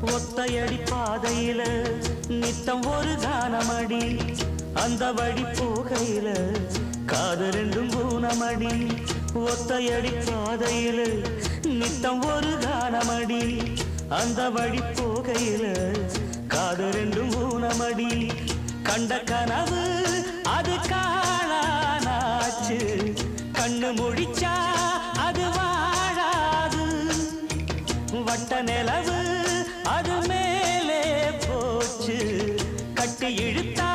ஒத்தையடி பாதையில நித்தம் ஒரு கானமடி அந்த வழி போகையில காது ரெண்டும் ஊனமடி ஒத்தையடி பாதையில நித்தம் ஒரு கானமடி அந்த வழி போகையில காது ரெண்டும் ஊனமடி கண்ட கனவு அது காணானாச்சு கண்ணு முழிச்சா அது வாழாது வட்ட நிலவு அது மேலே போச்சு கட்டி இழுத்தா